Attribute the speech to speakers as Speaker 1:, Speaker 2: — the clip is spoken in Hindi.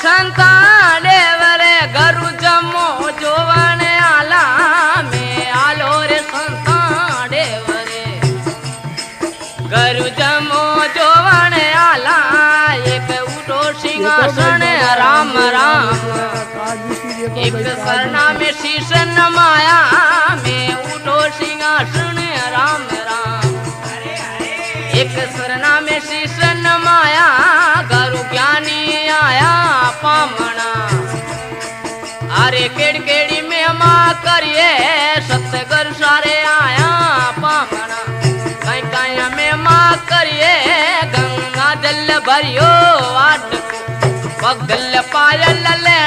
Speaker 1: संता देवरे गरु जमो जोवने आला में आलो रे संता देवरे गरु जमो जोवने आला एक उठो सिंहासन राम राम एक सरना में शीश नमाया में उठो सिंहासन राम राम एक सरना में शीश नमाया गरु ज्ञानी आया पामना अरे केड़ केड़ी में माँ करिए सतगुरु सारे आया पामना कहीं कहीं में माँ करिए गंगा जल भरियो आट पगल पायल ले